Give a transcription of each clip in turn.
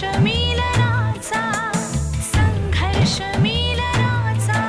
मिलनाचा, संघर्ष मिलनाचा।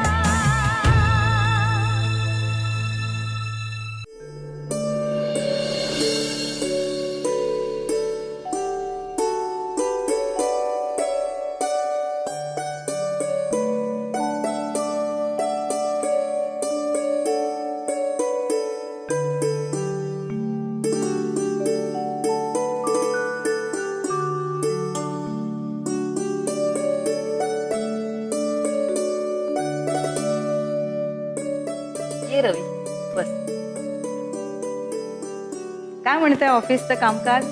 ये रवी, बस। काय म्हणतंय ऑफिसचं कामकाज?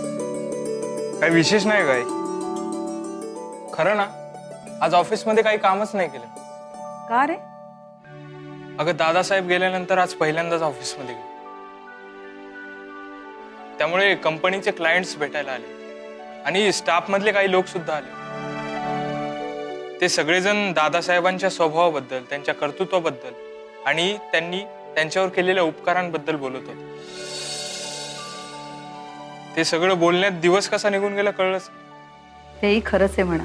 काही विशेष नाही काय, खरं ना आज ऑफिसमध्ये काही कामच नाही केलं। का रे? अगं दादासाहेब गेल्यानंतर आज पहिल्यांदाच ऑफिसमध्ये गेलो, त्यामुळे कंपनीचे क्लायंट्स भेटायला आले आणि स्टाफ मधले काही लोक सुद्धा आले। ते सगळेजण दादासाहेबांच्या स्वभावाबद्दल, त्यांच्या कर्तृत्वाबद्दल आणि त्यांनी त्यांच्यावर केलेल्या उपकारांबद्दल बोलत होते। ते सगळं बोलण्यात दिवस कसा निघून गेला कळलंच। तेही खरंच आहे म्हणा,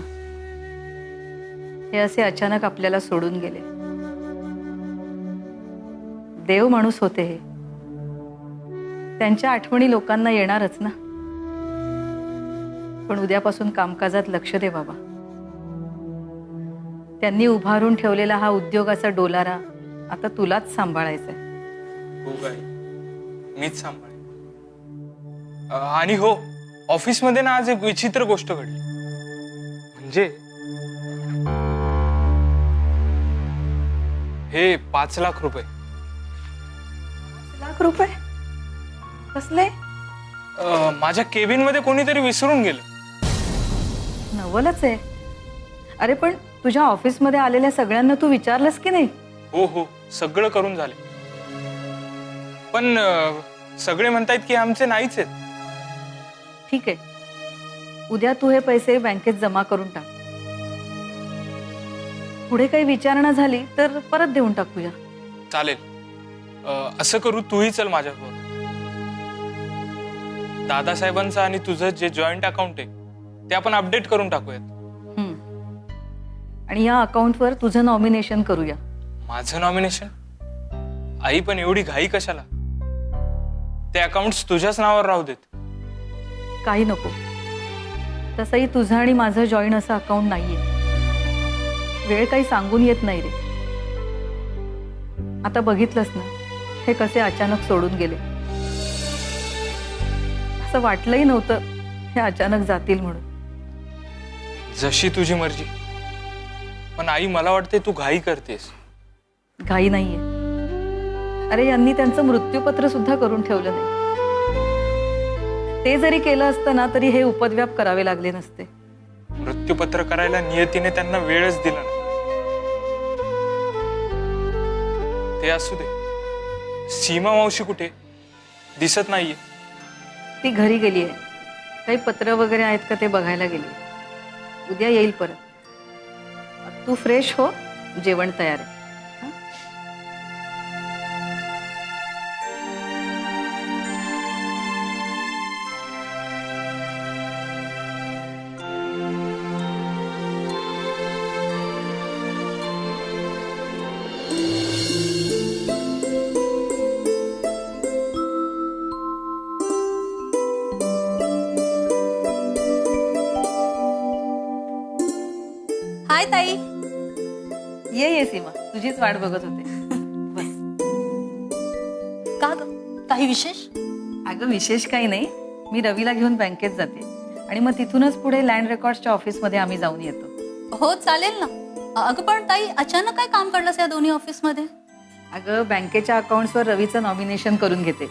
हे असे अचानक आपल्याला सोडून गेले। देव माणूस होते हे, त्यांच्या आठवणी लोकांना येणारच ना। पण उद्यापासून कामकाजात लक्ष दे बाबा। त्यांनी उभारून ठेवलेला हा उद्योगाचा डोलारा आता तुलाच सांभाळायचा आहे। हो काय, मीच सांभाळे। आणि हो, ऑफिसमध्ये ना आज एक विचित्र गोष्ट घडली। म्हणजे हे 5 लाख रुपये। 5 लाख रुपये कसले? माझ्या केबिन मध्ये कोणीतरी विसरून गेलं। नवलच आहे। अरे पण तुझ्या ऑफिसमध्ये आलेल्या सगळ्यांना तू विचारलंस की नाही? हो हो, सगळं करून झाले, पण सगळे म्हणतायत की आमचे नाहीच आहेत। ठीक आहे, उद्या तू हे पैसे बँकेत जमा करून टाक। पुढे काही विचारणा झाली तर परत देऊन टाकूया। चालेल, असं करू, तूही चल माझ्यासोबत। दादासाहेबांचं आणि तुझं जे जॉईंट अकाउंट आहे ते आपण अपडेट करून टाकूयात। आणि या अकाउंटवर तुझं नॉमिनेशन करूया। माझं नॉमिनेशन? आई, पण एवढी घाई कशाला? ते अकाउंट्स तुझ्याच नावावर राहू देत। काही नको, तसंही तुझं आणि माझं जॉईन असं अकाउंट नाहीये। वेळ काही सांगून येत नाही रे। आता बघितलंस ना हे कसे अचानक सोडून गेले। असं वाटलंही नव्हतं हे अचानक जातील म्हणून। जशी तुझी मर्जी, पण आई मला वाटते तू घाई करतेस। घाई नाहीये। अरे यांनी त्यांचं मृत्यूपत्र सुद्धा करून ठेवलं नाही। ते जरी केलं असतं ना तरी हे उपद्व्याप करावे लागले नसते। मृत्यूपत्र करायला नियतीने त्यांना वेळच दिला ना। ते असू दे, सीमा मावशी कुठे दिसत नाहीये? ती घरी गेली आहे। काही पत्र वगैरे आहेत का ते बघायला गेली। उद्या येईल परत। तू फ्रेश हो, जेवण तयार आहे। हाय ताई। ये सीमा, तुझीच वाट बघत होते। बस। का ग, काही विशेष? अगं विशेष काही नाही, मी रवीला घेऊन बँकेत जाते आणि मग तिथूनच पुढे लँड रेकॉर्ड्सच्या ऑफिसमध्ये आम्ही जाऊन येतो। हो चालेल ना। अगं पण ताई, अचानक काय काम काढलंस या दोन्ही ऑफिसमध्ये? अगं बँकेच्या अकाउंट्सवर रवीचं नॉमिनेशन करून घेते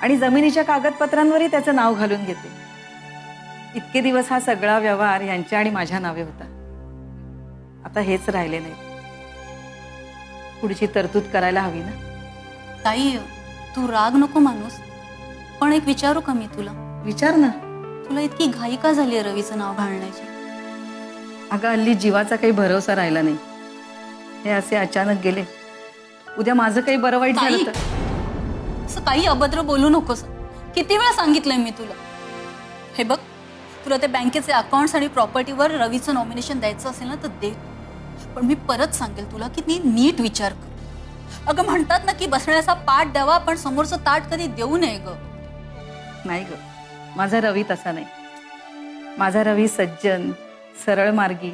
आणि जमिनीच्या कागदपत्रांवरही त्याचं नाव घालून घेते। इतके दिवस हा सगळा व्यवहार यांच्या आणि माझ्या नावे होता। आता हेच राहिले नाही। पुढची तरतूद करायला हवी ना। ताई, तू राग नको मानूस, पण एक विचारू का मी तुला? विचार ना। तुला इतकी घाई का झाली आहे रवीचं नाव घालण्याची? अगं हल्ली जीवाचा काही भरोसा राहिला नाही। हे असे अचानक गेले, उद्या माझं काही बरं वाईट झालं तर? असं काही अभद्र बोलू नकोस। किती वेळा सांगितलंय मी तुला। हे बघ, तुला ते बँकेचे अकाउंट्स आणि प्रॉपर्टीवर रवीचं नॉमिनेशन द्यायचं असेल ना तर दे, पण मी परत सांगेल तुला की नीट विचार कर. अगं म्हणतात ना की बसण्याचा पाठ द्यावा पण समोरचं ताट कधी देऊ नये ग. नाही ग, माझा रवी तसा नाही. माझा रवी सज्जन, सरळ मार्गी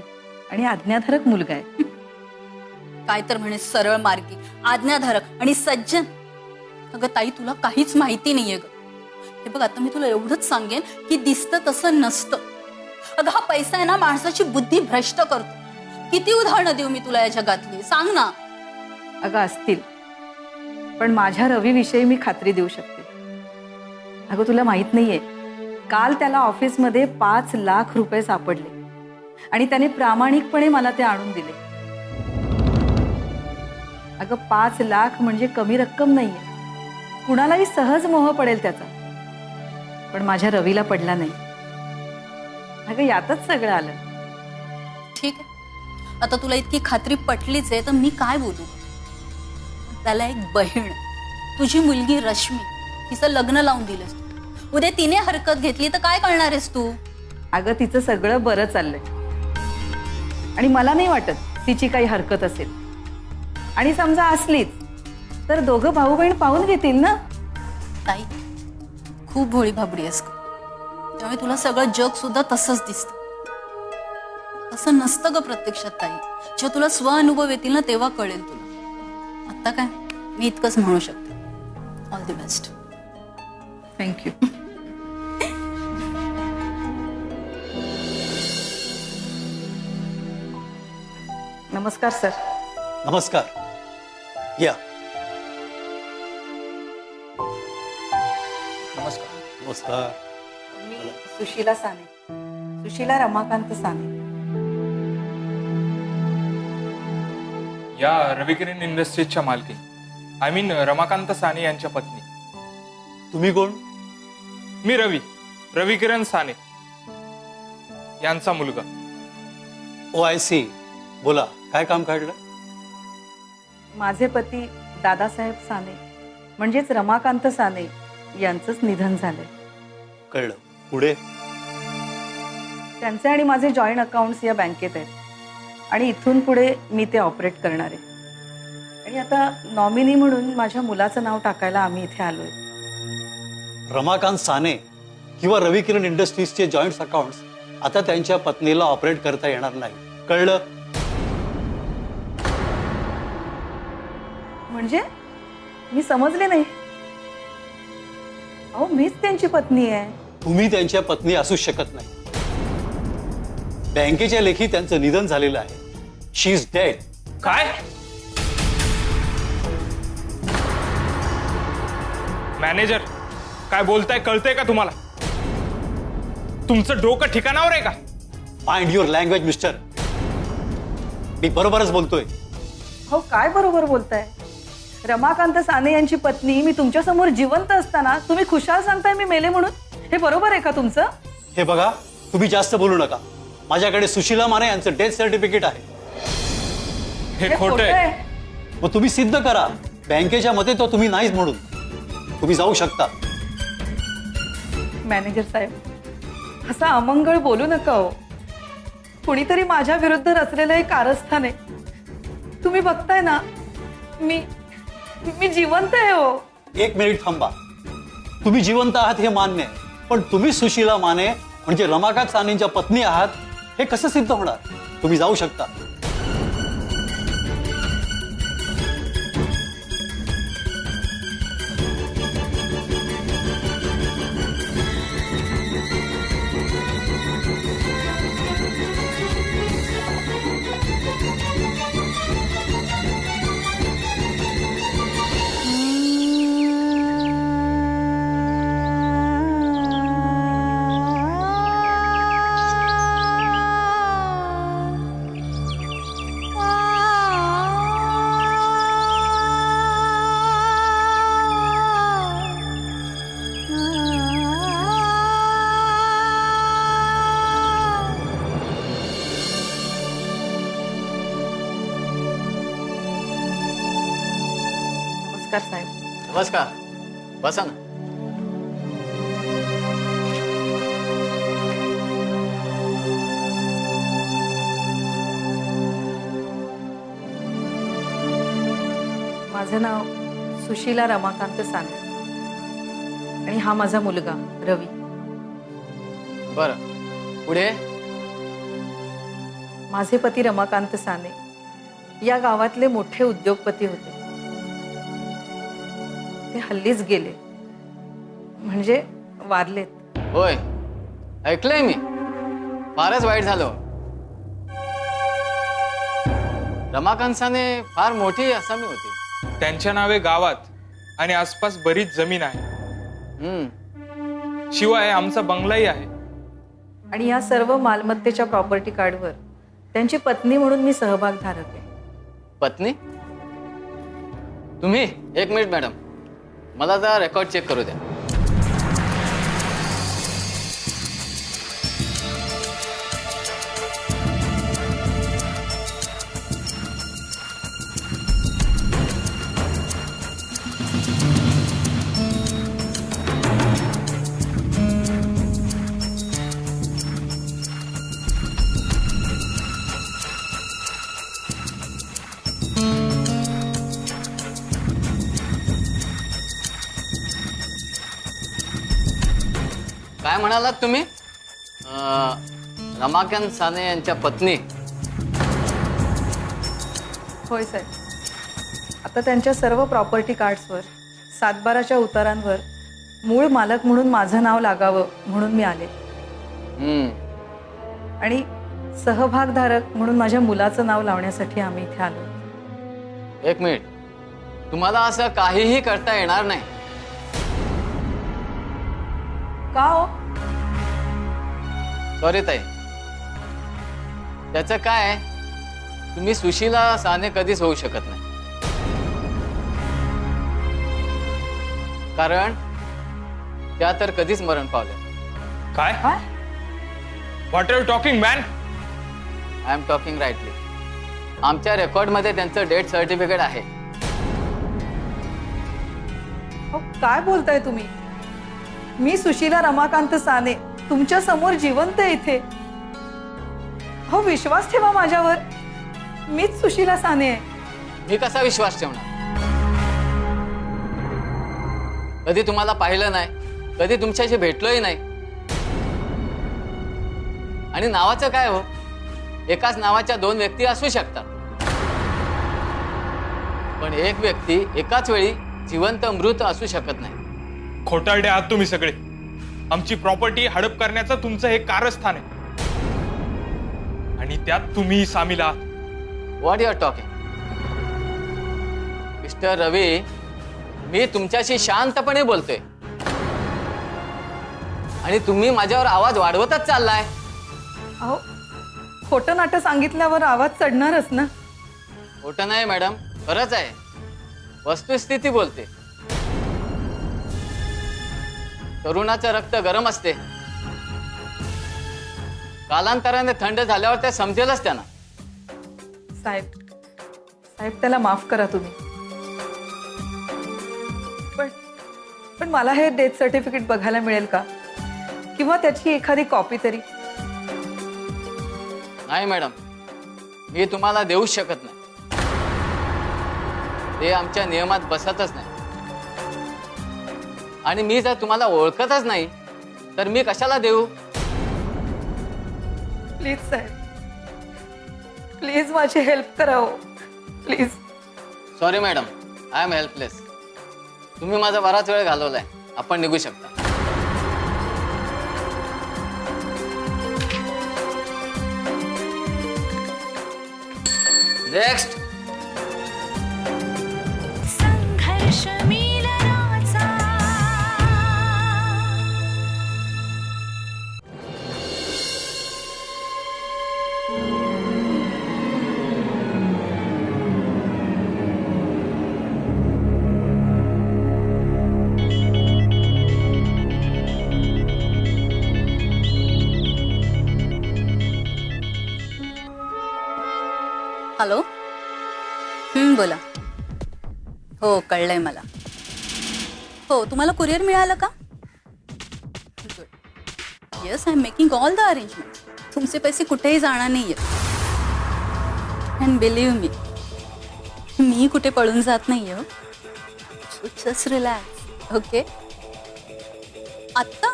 आणि आज्ञाधारक मुलगा आहे. काय तर म्हणे सरळ मार्गी, आज्ञाधारक आणि सज्जन. अगं ताई तुला काहीच माहिती नाहीये ग. हे बघ आता मी तुला एवढंच सांगेन की दिसतं तसं नसतं. अगं हा पैसा आहे ना माणसाची बुद्धी भ्रष्ट करतो. किती उदाहरणं देऊ मी तुला या जगातली, सांग ना. अगं असतील, पण माझ्या रवीविषयी मी खात्री देऊ शकते. अगं तुला माहित नाहीये, काल त्याला ऑफिसमध्ये 5 लाख रुपये सापडले आणि त्याने प्रामाणिकपणे मला ते आणून दिले. अगं 5 लाख म्हणजे कमी रक्कम नाहीये. कुणालाही सहज मोह पडेल त्याचा, पण माझ्या रवीला पडला नाही. अगं यातच सगळं आलं. ठीक आहे, आता तुला इतकी खात्री पटलीच आहे तर मी काय बोलू. त्याला एक बहीण, तुझी मुलगी रश्मी, तिचं लग्न लावून दिलंस. उद्या तिने हरकत घेतली तर काय करणार आहेस तू. अगं तिचं सगळं बरं चाललंय आणि मला नाही वाटत तिची काही हरकत असेल. आणि समजा असलीच तर दोघं भाऊ बहीण पाहून घेतील ना. ताई खूप भोळी भाबडी आहेस का, त्यामुळे तुला सगळं जग सुद्धा तसंच दिसतं. तसं नसतं ग प्रत्यक्षात ताई. जेव्हा तुला स्वअनुभव येतील ना तेव्हा कळेल तुला. आता काय मी इतकंच म्हणू शकते. All the best. थँक्यू. नमस्कार सर. नमस्कार, या. नमस्कार. नमस्कार. मी सुशीला साने, सुशीला रमाकांत साने. या रविकिरण इंडस्ट्रीजच्या मालकी, आय मीन रमाकांत साने यांच्या पत्नी. तुम्ही कोण? मी रविकिरण साने यांचा मुलगा. ओ आय सी. बोला, काय काम काढलं? माझे पती दादासाहेब साने म्हणजेच रमाकांत साने यांचंच निधन झालंय. कळलं. पुढे? त्यांचे आणि माझे जॉईंट अकाउंट्स या बँकेत आहेत आणि इथून पुढे मी ते ऑपरेट करणार आहे. आणि आता नॉमिनी म्हणून माझ्या मुलाचं नाव टाकायला आम्ही इथे आलोय. रमाकांत साने किंवा रविकिरण इंडस्ट्रीजचे जॉईंट अकाउंट्स आता त्यांच्या पत्नीला ऑपरेट करता येणार नाही. कळलं? म्हणजे मी समजले नाही. अहो मीच त्यांची पत्नी आहे. तुम्ही त्यांच्या पत्नी असू शकत नाही. बँकेच्या लेखी त्यांचं निधन झालेलं आहे. शी इज डेड. काय? मॅनेजर काय बोलताय, कळतंय का तुम्हाला? तुमचं डोकं ठिकाणावर आहे का? Mind your language mister. मी बरोबरच बोलतोय. हो काय बरोबर बोलताय. रमाकांत साने यांची पत्नी मी तुमच्या समोर जिवंत असताना तुम्ही खुशाल सांगताय मी मेले म्हणून. हे बरोबर आहे का तुमचं? हे बघा, तुम्ही जास्त बोलू नका. माझ्याकडे सुशीला माने यांचं डेथ सर्टिफिकेट आहे. हे खोटं आहे. मग तुम्ही सिद्ध करा. बँकेच्या मते तो तुम्ही नाहीच म्हणून. तुम्ही जाऊ शकता. मॅनेजर साहेब असा अमंगळ बोलू नका हो. कुणीतरी माझ्या विरुद्ध रचलेलं एक कारस्थान आहे. तुम्ही बघताय ना मी जिवंत आहे हो. एक मिनिट थांबा. तुम्ही जिवंत आहात हे मान्य आहे, पण तुम्ही सुशीला माने म्हणजे रमाकांत सानेंच्या पत्नी आहात हे कसं सिद्ध होणार? तुम्ही जाऊ शकता. नमस्कार साहेब. नमस्कार. बसा ना. माझं नाव सुशीला रमाकांत साने आणि हा माझा मुलगा रवी. बरं, पुढे. माझे पती रमाकांत साने या गावातले मोठे उद्योगपती होते. ते हल्लीच गेले, म्हणजे वारलेत. होय, ऐकलंय मी. फारच वाईट झालं. रमाकांत साने फार मोठी आसामी होती. त्यांच्या नावे गावात आणि आसपास बरीच जमीन आहे. शिवाय आमचा बंगलाही आहे. आणि या सर्व मालमत्तेच्या प्रॉपर्टी कार्डवर त्यांची पत्नी म्हणून मी सहभागधारक आहे. पत्नी? तुम्ही? एक मिनिट मॅडम, मला जरा रेकॉर्ड चेक करू द्या. काय म्हणालात तुम्ही? रमाकांत साने यांच्या पत्नी? होय साहेब. आता त्यांच्या सर्व प्रॉपर्टी कार्ड्सवर 7/12च्या उतारांवर मूळ मालक म्हणून माझं नाव लागावं म्हणून मी आले. आणि सहभागधारक म्हणून माझ्या मुलाचं नाव लावण्यासाठी आम्ही इथे आलो. एक मिनिट, तुम्हाला असं काहीही करता येणार नाही. का हो? सॉरी ताई. त्याचं काय, तुम्ही सुशीला साने कधीच होऊ शकत नाही. कारण त्या तर कधीच मरण पावल्या. काय? What are you talking man? I am talking rightly. आमच्या रेकॉर्डमध्ये त्यांचं डेथ सर्टिफिकेट आहे. अहो, काय बोलताय तुम्ही? मी सुशीला रमाकांत साने तुमच्या समोर जिवंत आहे इथे. हो, विश्वास ठेवा माझ्यावर. मीच सुशीला साने आहे. मी कसा विश्वास ठेवणार? कधी तुम्हाला पाहिलं नाही, कधी तुमच्याशी भेटलोही नाही. आणि नावाचं काय हो? एकाच नावाच्या 2 व्यक्ती असू शकतात, पण एक व्यक्ती एकाच वेळी जिवंत मृत असू शकत नाही. खोटारडे आहात तुम्ही सगळे. आमची प्रॉपर्टी हडप करण्याचं तुमचं हे कारस्थान आहे आणि त्यात तुम्ही सामील आहात. What you are talking? Mister Ravi, मी तुमच्याशी शांतपणे बोलतोय आणि तुम्ही माझ्यावर आवाज वाढवतच चाललाय. अहो, खोटं नाटं सांगितल्यावर आवाज चढणारच ना. खोटं नाही मॅडम, खरंच आहे. वस्तुस्थिती बोलते. तरुणाचं रक्त गरम असते, कालांतराने थंड झाल्यावर ते समजेलच त्यांना. साहेब, त्याला माफ करा तुम्ही. पण मला हे डेथ सर्टिफिकेट बघायला मिळेल का? किंवा त्याची एखादी कॉपी तरी? नाही मॅडम, मी तुम्हाला देऊच शकत नाही. ते आमच्या नियमात बसतच नाही. आणि मी जर तुम्हाला ओळखतच नाही तर मी कशाला देऊ? प्लीज साहेब, प्लीज माझी हेल्प करा हो, please. Sorry madam, I am helpless. तुम्ही माझा बराच वेळ घालवलाय. आपण निघू शकता. नेक्स्ट. संघर्ष मिलनाचा हॅलो. बोला. हो, कळलंय मला. हो, तुम्हाला कुरिअर मिळालं का? Good. Yes, I am making all the arrangement. तुमचे पैसे कुठेही जाणार नाही आहेत. अँड बिलीव्ह मी, मी कुठे पळून जात नाहीये हो. Just relax. ओके. आत्ता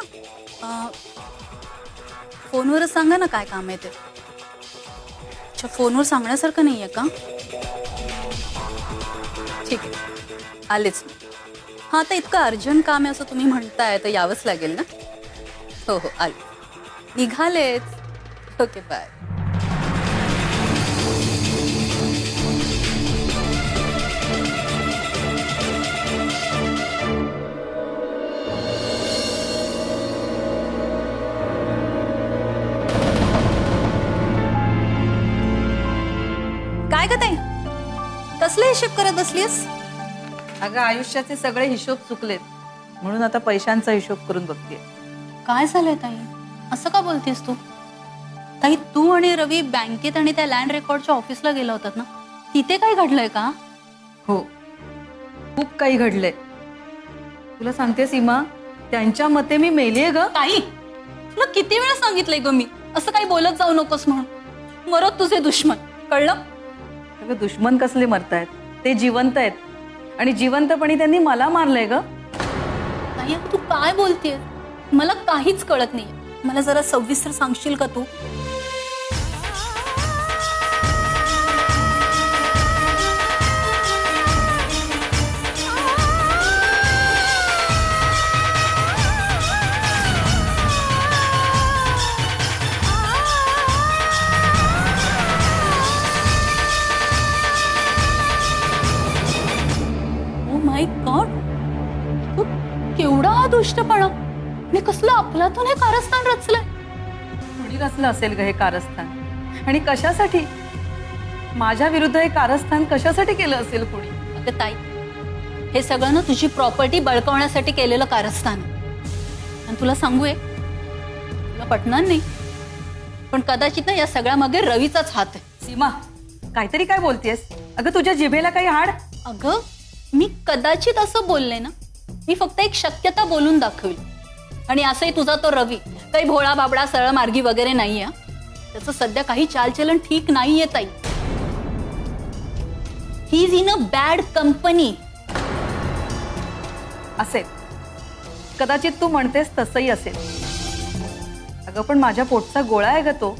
फोनवरच सांगा ना काय काम आहे ते. अच्छा, फोनवर सांगण्यासारखं नाहीये का? ठीक आहे, आलेच मी. हां, आता इतकं अर्जंट काम आहे असं तुम्ही म्हणताय तर यावंच लागेल ना. हो हो, आले. निघालेच. Okay, bye. काय का ताई, कसले हिशेब करत बसलीस? अगं आयुष्याचे सगळे हिशोब चुकलेत म्हणून आता पैशांचा हिशोब करून बघते. काय झालंय ताई, असं का बोलतेस तू? ताई, तू आणि रवी बँकेत आणि त्या लँड रेकॉर्डच्या ऑफिसला गेला होतात ना, तिथे काय घडलंय का? हो, खूप काही घडलंय. तुला सांगते सीमा, त्यांच्या मते मी मेलीये ग. ताई, तुला किती वेळा सांगितलंय ग मी असं काही बोलत जाऊ नकोस म्हणून. मरत तुझे दुश्मन, कळलं? अगं दुश्मन कसले मरतायत, ते जिवंत आहेत आणि जिवंतपणी त्यांनी मला मारलंय ग. ताई, अगं तू काय बोलतेय? मला काहीच कळत नाही. मला जरा सविस्तर सांगशील का तू? ओ माय गॉड, केवढा हा दुष्टपणा आणि कसलं अफलातून हे कारस्थान रचलंय. कुणी रचलं असेल ग हे कारस्थान, आणि कशासाठी? माझ्या विरुद्ध हे कारस्थान कशासाठी केलं असेल कुणी? अगं ताई, हे सगळं ना तुझी प्रॉपर्टी बळकावण्यासाठी केलेलं कारस्थान आहे. आणि तुला सांगू एक, तुला पटणार नाही पण कदाचित ना या सगळ्या मागे रवीचाच हात आहे. सीमा, काहीतरी काय बोलतेस? अगं तुझ्या जिभेला काही हाड? अगं, मी कदाचित असं बोलले ना, मी फक्त एक शक्यता बोलून दाखवली. आणि असंही तुझा तो रवी काही भोळा बाबडा सरळ मार्गी वगैरे नाहीये. त्याचं सध्या काही चालचलन ठीक नाहीये ताई. He is in a bad company. असेल, कदाचित तू म्हणतेस तसंही असेल. अगं पण माझ्या पोटचा गोळा आहे ग तो.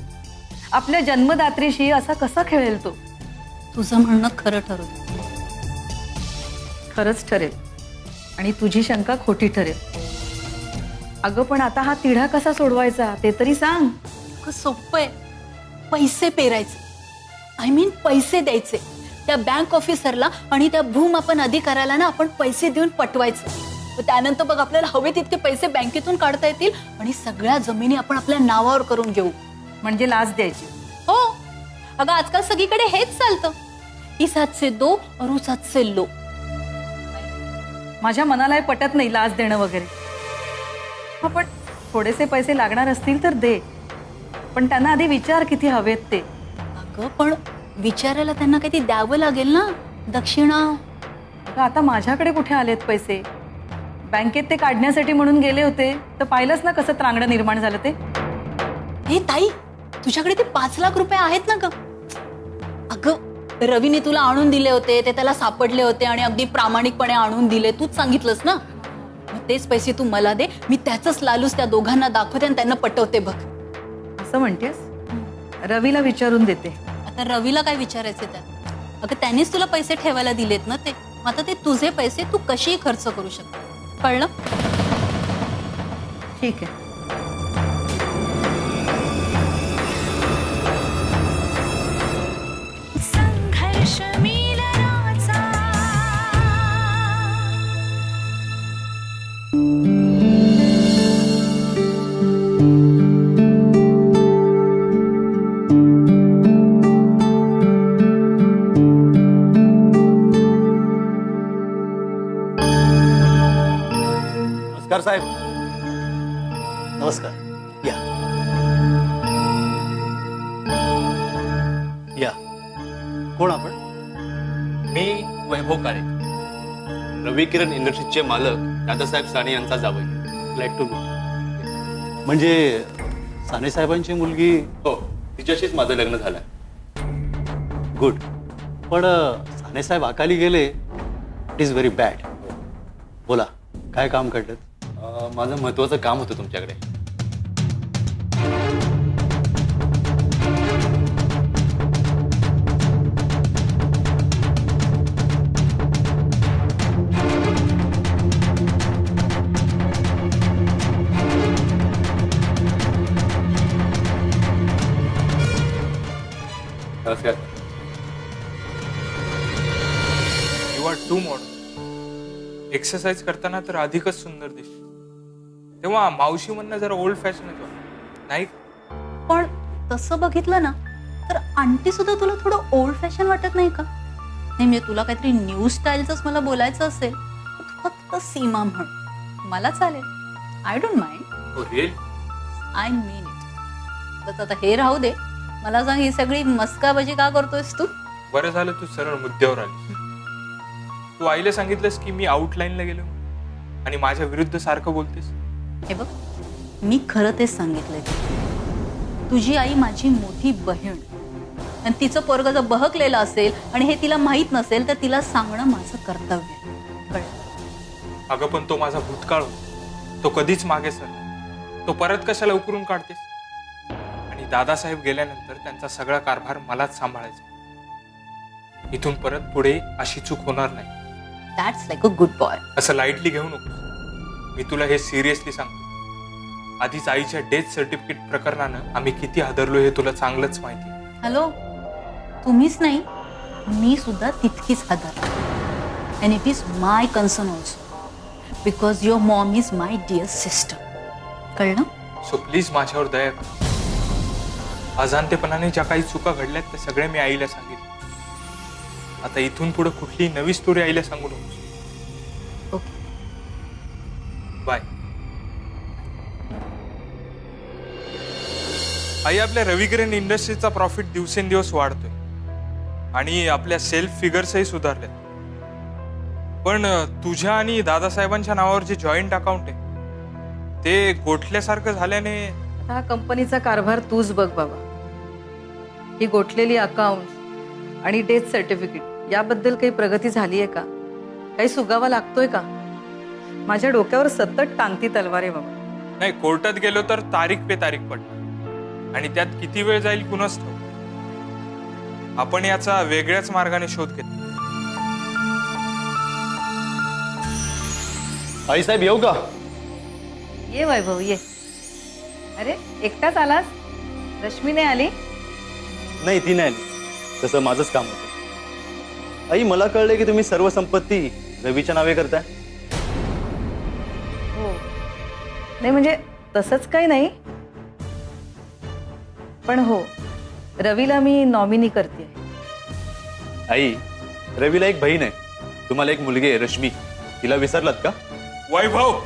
आपल्या जन्मदात्रीशी असा कसा खेळेल तो? तुझं म्हणणं खरं ठरवलं. खरंच ठरेल आणि तुझी शंका खोटी ठरेल. अगं पण आता हा तिढा कसा सोडवायचा ते तरी सांग. सोपं आहे, पैसे पेरायचे. आय मीन पैसे द्यायचे त्या बँक ऑफिसरला आणि त्या भूमापन अधिकाऱ्याला ना आपण पैसे देऊन पटवायचं. त्यानंतर बघ आपल्याला हवे तितके पैसे बँकेतून काढता येतील आणि सगळ्या जमिनी आपण आपल्या नावावर करून घेऊ. म्हणजे लाच द्यायची. हो अगं, आजकाल सगळीकडे हेच चालतं. इस हात से दो और उस हात से लो. माझ्या मनाला हे पटत नाही लाच देणं वगैरे. हा, पण थोडेसे पैसे लागणार असतील तर दे, पण त्यांना आधी विचार किती हवेत ते. अगं पण विचारायला त्यांना काही द्यावं लागेल ना, दक्षिणा. अगं, आता माझ्याकडे कुठे आलेत पैसे? बँकेत ते काढण्यासाठी म्हणून गेले होते तर पाहिलंच ना कसं त्रांगडं निर्माण झालं ते. हे ताई, तुझ्याकडे ते 5 लाख रुपये आहेत ना ग? अगं, रवीने तुला आणून दिले होते, ते त्याला सापडले होते आणि अगदी प्रामाणिकपणे आणून दिले. तूच सांगितलंस ना. मग तेच पैसे तू मला दे, मी त्याच लालूच त्या दोघांना दाखवते आणि त्यांना पटवते बघ. असं म्हणतेस? रवीला विचारून देते. आता रवीला काय विचारायचे त्यात? अगं, त्यानेच तुला पैसे ठेवायला दिलेत ना ते. मग आता ते तुझे पैसे तू कशीही खर्च करू शकते, कळलं? ठीक आहे. संघर्ष मिलनाचा नमस्कार साहेब. नमस्कार. या या. कोण आपण? मी वैभव काळे, रवी किरण इंडस्ट्रीजचे मालक दादासाहेब साने यांचा जावई. Glad to meet. म्हणजे साने साहेबांची मुलगी? हो, तिच्याशीच माझं लग्न झालंय. गुड. पण साने आणि साहेब अकाली गेले इट इज व्हेरी बॅड. बोला काय काम काढलं? माझं महत्वाचं काम होतं तुमच्याकडे. नमस्कार. You are too modern. Exercise करताना तर अधिकच सुंदर दिसते. तेव्हा मावशी म्हणणं जरा ओल्ड फॅशनच वाटत नाही का? पण तसं बघितलं ना तर आंटी सुद्धा तुला थोडं ओल्ड फॅशन वाटत नाही का? नाही म्हणजे तुला काहीतरी न्यू स्टाईलच मला बोलायचं असेल तर तू फक्त सीमा म्हण, मला चालेल. I don't mind. I mean it. आता हे राहू दे, मला सांग ही सगळी मस्काबाजी का करतोयस तू? बरं झालं तू सरळ मुद्द्यावर आलीस. तू आईला सांगितलंस की मी आउटलाईनला गेलो आणि माझ्या विरुद्ध सारखं बोलतेस. हे बघ, मी खरं तेच सांगितलंय. तुझी आई माझी मोठी बहीण आणि तिचं पोरगं जर बहकलेलं असेल आणि हे तिला माहीत नसेल तर तिला सांगणं माझं कर्तव्य आहे. कळलं? अगं पण तो माझा भूतकाळ होता. तो कधीच मागे सर. तो परत कशाला उकरून काढतेस? आणि दादासाहेब गेल्यानंतर त्यांचा सगळा कारभार मलाच सांभाळायचा. इथून परत पुढे अशी चूक होणार नाही. That's like a good boy. असं लाईटली घेऊ नको. मी तुला हे सिरियसली सांगतो. आधीच आईच्या डेथ सर्टिफिकेट प्रकरणानं आम्ही किती हादरलो हे तुला चांगलंच माहिती. हॅलो, तुम्हीच नाही मी सुद्धा तितकीच हादरले. And it is my concern also because your mom is my dear sister. कळलं? सो प्लीज माझ्यावर दया कर. अजाणतेपणाने ज्या काही चुका घडल्यात त्या सगळ्या मी आईला सांगितलं. आता इथून पुढे कुठली नवी स्टोरी आईला सांगू नकोस. ओके. बाय. आई, आपल्या रविकिरण इंडस्ट्रीचा प्रॉफिट दिवसेंदिवस वाढतोय आणि आपल्या सेल्फ फिगर्सही सुधारल्यात. पण तुझ्या आणि दादासाहेबांच्या नावावर जे जॉईंट अकाउंट आहे ते गोठल्यासारखं झाल्याने आता हा कंपनीचा कारभार तूच बघ बाबा. ही गोठलेली अकाउंट आणि डेथ सर्टिफिकेट याबद्दल काही प्रगती झाली आहे का? काही सुगावा लागतोय का? माझ्या डोक्यावर सतत टांगती तलवार आहे बाबा. नाही, कोर्टात गेलो तर तारीख पे तारीख पडणार आणि त्यात किती वेळ जाईल कुणाच ठाऊक. आपण याचा वेगळ्याच मार्गाने शोध घेतो. आई साहेब येऊ का? ये वैभव ये. अरे एकटाच आलास? रश्मी नाही आली? नाही, ती नाही आली. तसं माझंच काम होतं. आई, मला कळलंय की तुम्ही सर्व संपत्ती रवीच्या नावे करताय. हो. नाही म्हणजे तसंच काही नाही, पण हो, रवीला मी नॉमिनी करते. आई, रवीला एक बहीण आहे, तुम्हाला एक मुलगी आहे रश्मी. तिला विसरलात का? वैभव,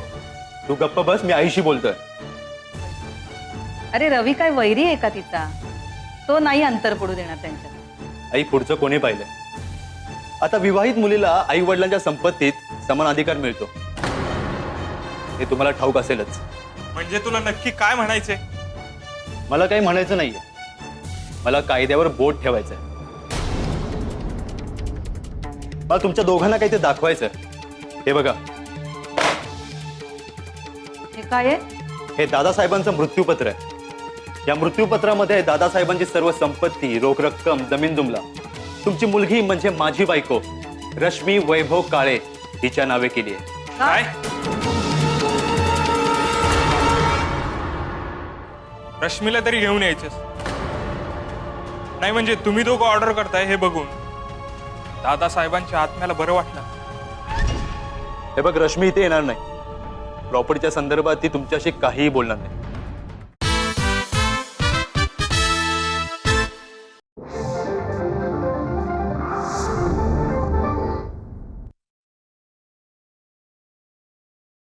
तू गप्प बस, मी आईशी बोलतोय. अरे रवी काय वैरी आहे का तिचा? तो नाही अंतर पडू देणार त्यांच्यात. आई, पुढचं कोणी पाहिलंय? आता विवाहित मुलीला आई वडिलांच्या संपत्तीत समान अधिकार मिळतो, हे तुम्हाला ठाऊक असेलच. म्हणजे तुला नक्की काय म्हणायचंय? मला काही म्हणायचं नाहीये. मला कायद्यावर बोट ठेवायचंय. मला तुमच्या दोघांना काही ते दाखवायचं. हे बघा, हे काय आहे? हे दादासाहेबांचं मृत्यूपत्र आहे. या मृत्यूपत्रामध्ये दादासाहेबांची सर्व संपत्ती, रोख रक्कम, जमीन जुमला तुमची मुलगी म्हणजे माझी बायको रश्मी वैभव काळे हिच्या नावे केली आहे. काय? रश्मीला तरी घेऊन यायचेस? नाही म्हणजे तुम्ही दोघं ऑर्डर करताय हे बघून दादासाहेबांच्या आत्म्याला बरं वाटलं. हे बघ, रश्मी इथे येणार नाही. प्रॉपर्टीच्या संदर्भात ती तुमच्याशी काहीही बोलणार नाही.